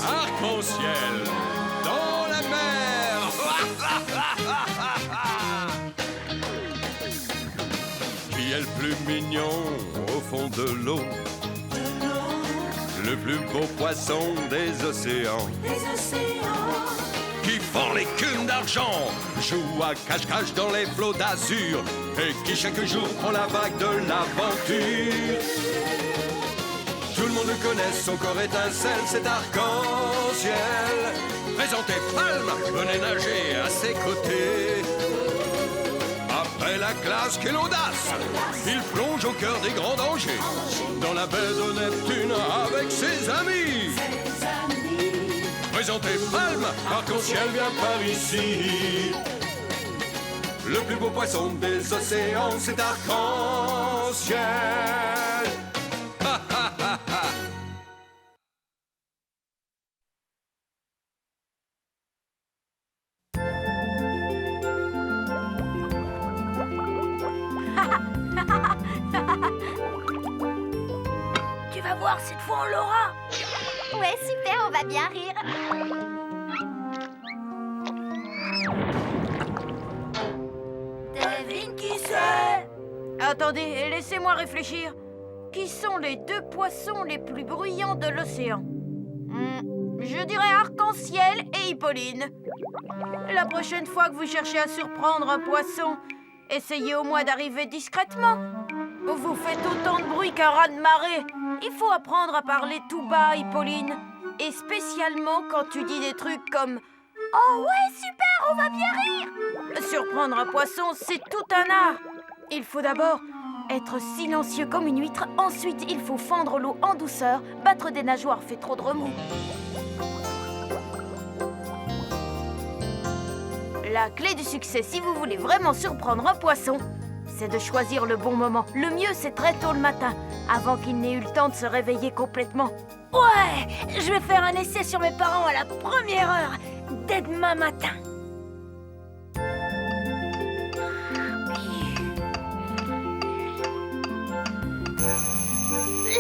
Arc-en-ciel dans la mer. Qui est le plus mignon au fond de l'eau? Le plus beau poisson des océans. Qui fend l'écume d'argent, joue à cache-cache dans les flots d'azur, et qui chaque jour prend la vague de l'aventure. Tout le monde le connaît, son corps étincelle, c'est arc-en-ciel. Présentez Palme, venez nager à ses côtés. Après la classe, quelle audace! Il plonge au cœur des grands dangers, dans la baie de Neptune avec ses amis. Présentez Palme, arc-en-ciel vient par ici. Le plus beau poisson des océans, c'est arc-en-ciel. Tu vas voir, cette fois on l'aura. Ouais, super, on va bien rire. Devine qui c'est? Attendez, laissez-moi réfléchir. Qui sont les deux poissons les plus bruyants de l'océan? Je dirais Arc-en-ciel et Hippolyne. La prochaine fois que vous cherchez à surprendre un poisson, essayez au moins d'arriver discrètement. Vous faites autant de bruit qu'un raz de marée. Il faut apprendre à parler tout bas, Hippolyne. Et spécialement quand tu dis des trucs comme « Oh ouais, super, on va bien rire !» Surprendre un poisson, c'est tout un art. Il faut d'abord être silencieux comme une huître. Ensuite, il faut fendre l'eau en douceur. Battre des nageoires fait trop de remous. La clé du succès, si vous voulez vraiment surprendre un poisson, c'est de choisir le bon moment. Le mieux, c'est très tôt le matin, avant qu'il n'ait eu le temps de se réveiller complètement. Ouais, je vais faire un essai sur mes parents à la première heure, dès demain matin.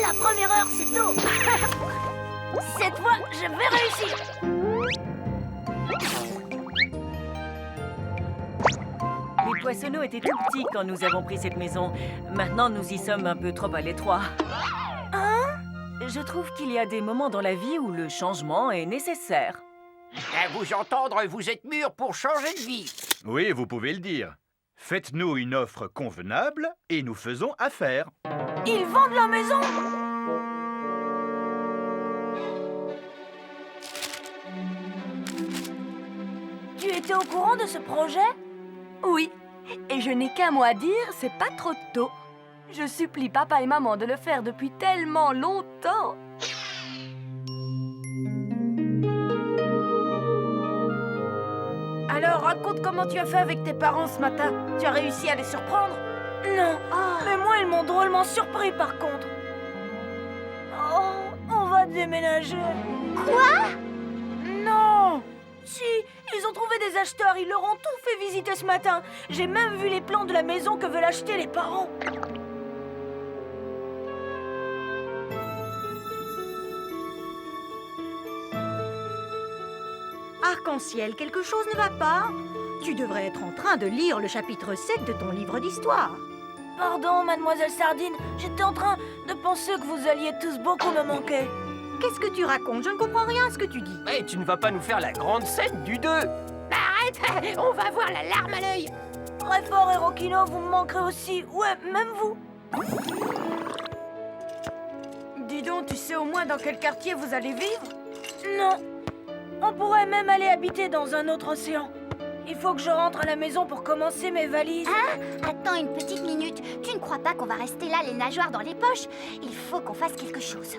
La première heure, c'est tôt. Cette fois, je vais réussir. Les poissonneaux étaient tout petits quand nous avons pris cette maison. Maintenant, nous y sommes un peu trop à l'étroit. Hein? Je trouve qu'il y a des moments dans la vie où le changement est nécessaire. À vous entendre, vous êtes mûrs pour changer de vie. Oui, vous pouvez le dire. Faites-nous une offre convenable et nous faisons affaire. Ils vendent la maison? Tu étais au courant de ce projet? Oui, et je n'ai qu'un mot à dire, c'est pas trop tôt. Je supplie papa et maman de le faire depuis tellement longtemps. Alors, raconte comment tu as fait avec tes parents ce matin. Tu as réussi à les surprendre? Non, mais moi ils m'ont drôlement surpris par contre. Oh, on va déménager. Quoi? Non! Si, ils ont trouvé des acheteurs, ils leur ont tout fait visiter ce matin. J'ai même vu les plans de la maison que veulent acheter les parents. Arc-en-ciel, quelque chose ne va pas? Tu devrais être en train de lire le chapitre 7 de ton livre d'histoire. Pardon, mademoiselle Sardine, j'étais en train de penser que vous alliez tous beaucoup me manquer. Qu'est-ce que tu racontes? Je ne comprends rien à ce que tu dis. Hey, tu ne vas pas nous faire la grande scène du 2? Arrête! On va avoir la larme à l'œil. Très fort, Hérokino, vous me manquerez aussi. Ouais, même vous. Dis donc, tu sais au moins dans quel quartier vous allez vivre? Non. On pourrait même aller habiter dans un autre océan. Il faut que je rentre à la maison pour commencer mes valises. Hein? Attends une petite minute. Tu ne crois pas qu'on va rester là les nageoires dans les poches? Il faut qu'on fasse quelque chose.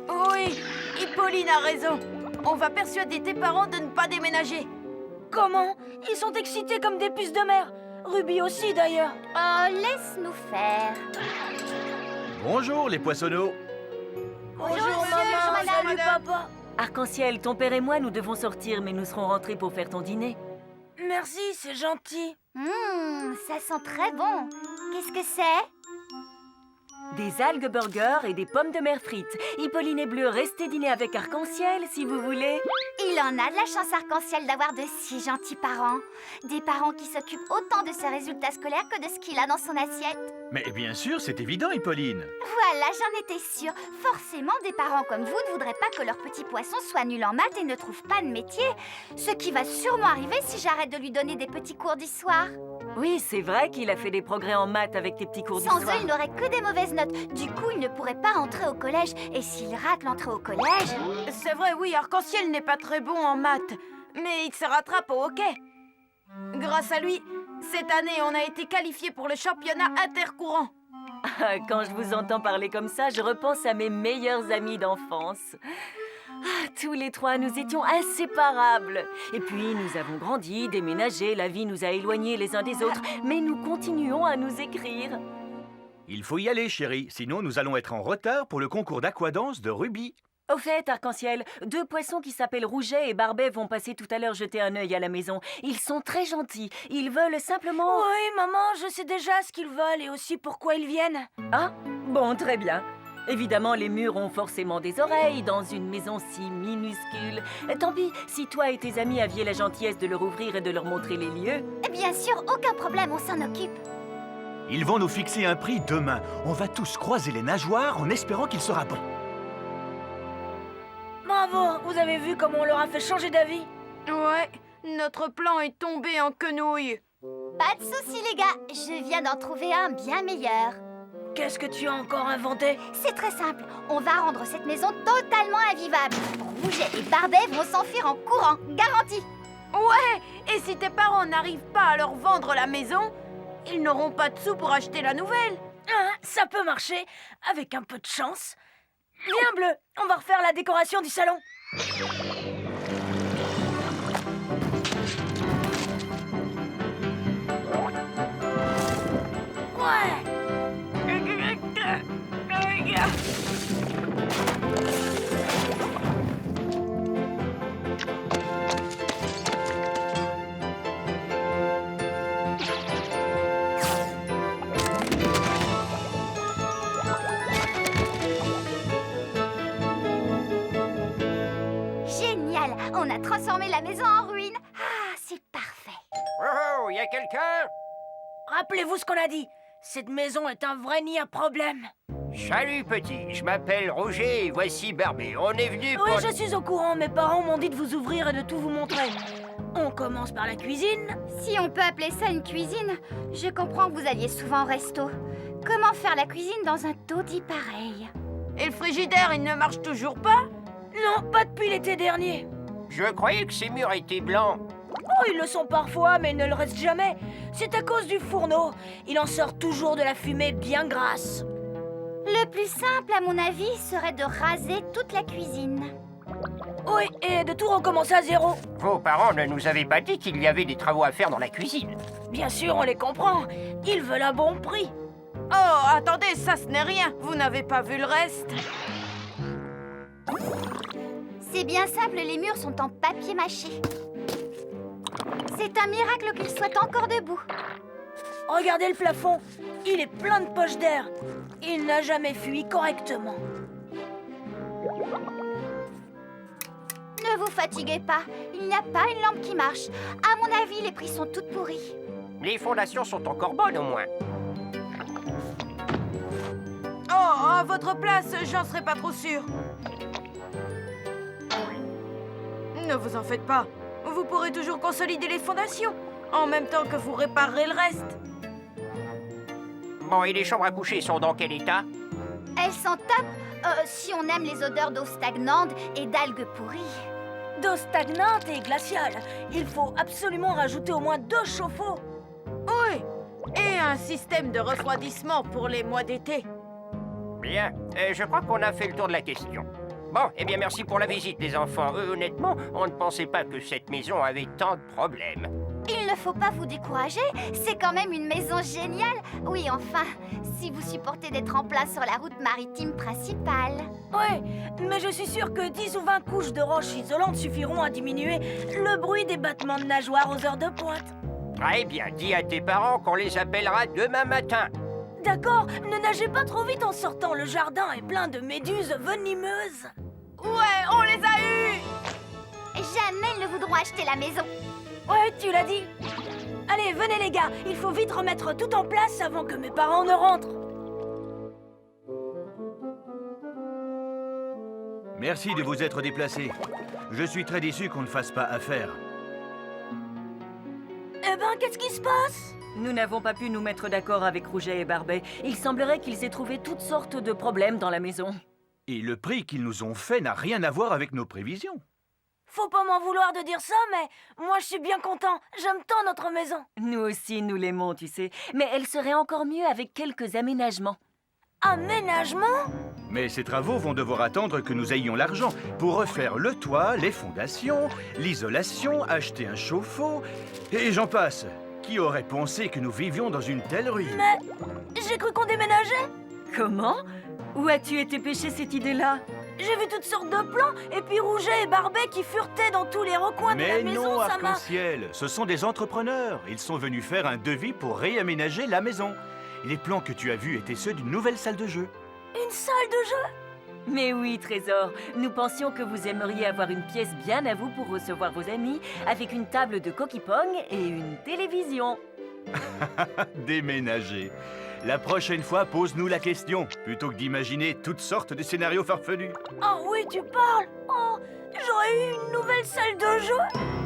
Oui, Hippolyne a raison. On va persuader tes parents de ne pas déménager. Comment? Ils sont excités comme des puces de mer. Ruby aussi, d'ailleurs. Oh, laisse-nous faire. Bonjour les poissonneaux. Bonjour, monsieur, maman. madame. Salut, papa. Arc-en-ciel, ton père et moi, nous devons sortir, mais nous serons rentrés pour faire ton dîner. Merci, c'est gentil. Ça sent très bon. Qu'est-ce que c'est? des algues burgers et des pommes de mer frites. Hippolyne et Bleu, restez dîner avec Arc-en-Ciel si vous voulez. Il en a de la chance Arc-en-Ciel d'avoir de si gentils parents. Des parents qui s'occupent autant de ses résultats scolaires que de ce qu'il a dans son assiette. Mais bien sûr, c'est évident, Hippolyne. Voilà, j'en étais sûre. Forcément, des parents comme vous ne voudraient pas que leur petit poisson soit nul en maths et ne trouve pas de métier. Ce qui va sûrement arriver si j'arrête de lui donner des petits cours d'histoire. Oui, c'est vrai qu'il a fait des progrès en maths avec tes petits cours Sans d'histoire. eux, il n'aurait que des mauvaises notes. Du coup, il ne pourrait pas entrer au collège. Et s'il rate l'entrée au collège... C'est vrai, oui, Arc-en-Ciel n'est pas très bon en maths, mais il se rattrape au hockey. Grâce à lui, cette année, on a été qualifiés pour le championnat intercourant. Quand je vous entends parler comme ça, je repense à mes meilleurs amis d'enfance. Tous les trois, nous étions inséparables. Et puis, nous avons grandi, déménagé, la vie nous a éloignés les uns des autres. Mais nous continuons à nous écrire. Il faut y aller, chérie, sinon nous allons être en retard pour le concours d'aquadanse de Ruby. Au fait, Arc-en-Ciel, 2 poissons qui s'appellent Rouget et Barbet vont passer tout à l'heure jeter un œil à la maison. Ils sont très gentils. Ils veulent simplement... Oui, maman, je sais déjà ce qu'ils veulent et aussi pourquoi ils viennent. Ah, bon, très bien. Évidemment, les murs ont forcément des oreilles dans une maison si minuscule. Tant pis, si toi et tes amis aviez la gentillesse de leur ouvrir et de leur montrer les lieux. Bien sûr, aucun problème, on s'en occupe. Ils vont nous fixer un prix demain. On va tous croiser les nageoires en espérant qu'il sera bon. Bravo, vous avez vu comment on leur a fait changer d'avis? Ouais, notre plan est tombé en quenouille. Pas de soucis, les gars. Je viens d'en trouver un bien meilleur. Qu'est-ce que tu as encore inventé? C'est très simple. On va rendre cette maison totalement invivable. Rouget et Barbet vont s'enfuir en courant, garanti. Ouais, et si tes parents n'arrivent pas à leur vendre la maison, ils n'auront pas de sous pour acheter la nouvelle. Hein, ça peut marcher, avec un peu de chance. Viens, Bleu, on va refaire la décoration du salon. Ouais. Génial, on a transformé la maison en ruine. Ah, c'est parfait. Oh, y a quelqu'un? Rappelez-vous ce qu'on a dit. Cette maison est un vrai nid à problème. Salut, petit. Je m'appelle Roger et voici Barbet. On est venu pour... Oui, je suis au courant. Mes parents m'ont dit de vous ouvrir et de tout vous montrer. On commence par la cuisine. Si on peut appeler ça une cuisine, je comprends que vous alliez souvent au resto. Comment faire la cuisine dans un taudis pareil? Et le frigidaire, il ne marche toujours pas? Non, pas depuis l'été dernier. Je croyais que ces murs étaient blancs. Oh, ils le sont parfois, mais ils ne le restent jamais. C'est à cause du fourneau. Il en sort toujours de la fumée bien grasse. Le plus simple, à mon avis, serait de raser toute la cuisine. Oui, et de tout recommencer à zéro. Vos parents ne nous avaient pas dit qu'il y avait des travaux à faire dans la cuisine. Bien sûr, on les comprend. Ils veulent un bon prix. Oh, attendez, ça ce n'est rien. Vous n'avez pas vu le reste? C'est bien simple, les murs sont en papier mâché. C'est un miracle qu'ils soient encore debout. Regardez le plafond. Il est plein de poches d'air. Il n'a jamais fui correctement. Ne vous fatiguez pas, il n'y a pas une lampe qui marche. À mon avis, les prix sont toutes pourries. Les fondations sont encore bonnes, au moins. Oh, à votre place, j'en serais pas trop sûre. Ne vous en faites pas. Vous pourrez toujours consolider les fondations, en même temps que vous réparerez le reste. Bon, et les chambres à coucher sont dans quel état? Elles sont top si on aime les odeurs d'eau stagnante et d'algues pourries. D'eau stagnante et glaciale. Il faut absolument rajouter au moins 2 chauffe-eau. Oui, et un système de refroidissement pour les mois d'été. Bien, je crois qu'on a fait le tour de la question. Bon, eh bien merci pour la visite, les enfants. Honnêtement, on ne pensait pas que cette maison avait tant de problèmes. Il ne faut pas vous décourager, c'est quand même une maison géniale. Oui, enfin, si vous supportez d'être en plein sur la route maritime principale. Ouais, mais je suis sûre que 10 ou 20 couches de roches isolantes suffiront à diminuer le bruit des battements de nageoires aux heures de pointe. Très bien, dis à tes parents qu'on les appellera demain matin. D'accord, ne nagez pas trop vite en sortant, le jardin est plein de méduses venimeuses. Ouais, on les a eus! Jamais ils ne voudront acheter la maison. Ouais, tu l'as dit. Allez, venez les gars, il faut vite remettre tout en place avant que mes parents ne rentrent. Merci de vous être déplacés. Je suis très déçu qu'on ne fasse pas affaire. Eh ben, qu'est-ce qui se passe? Nous n'avons pas pu nous mettre d'accord avec Rouget et Barbet. Il semblerait qu'ils aient trouvé toutes sortes de problèmes dans la maison. Et le prix qu'ils nous ont fait n'a rien à voir avec nos prévisions. Faut pas m'en vouloir de dire ça, mais moi je suis bien content. J'aime tant notre maison. Nous aussi, nous l'aimons, tu sais. Mais elle serait encore mieux avec quelques aménagements. Aménagement? Mais ces travaux vont devoir attendre que nous ayons l'argent pour refaire le toit, les fondations, l'isolation, acheter un chauffe-eau, et j'en passe. Qui aurait pensé que nous vivions dans une telle ruine? Mais j'ai cru qu'on déménageait. Comment? Où as-tu été pêcher cette idée-là? J'ai vu toutes sortes de plans, et puis Rouget et Barbet qui furetaient dans tous les recoins de la Mais maison, non, ça m'a... Arc-en-Ciel, ce sont des entrepreneurs. Ils sont venus faire un devis pour réaménager la maison. Les plans que tu as vus étaient ceux d'une nouvelle salle de jeu. Une salle de jeu? Mais oui, Trésor, nous pensions que vous aimeriez avoir une pièce bien à vous pour recevoir vos amis, avec une table de coquille-pong et une télévision. Déménager. La prochaine fois, pose-nous la question, plutôt que d'imaginer toutes sortes de scénarios farfelus. Oh oui, tu parles. Oh, j'aurais eu une nouvelle salle de jeu.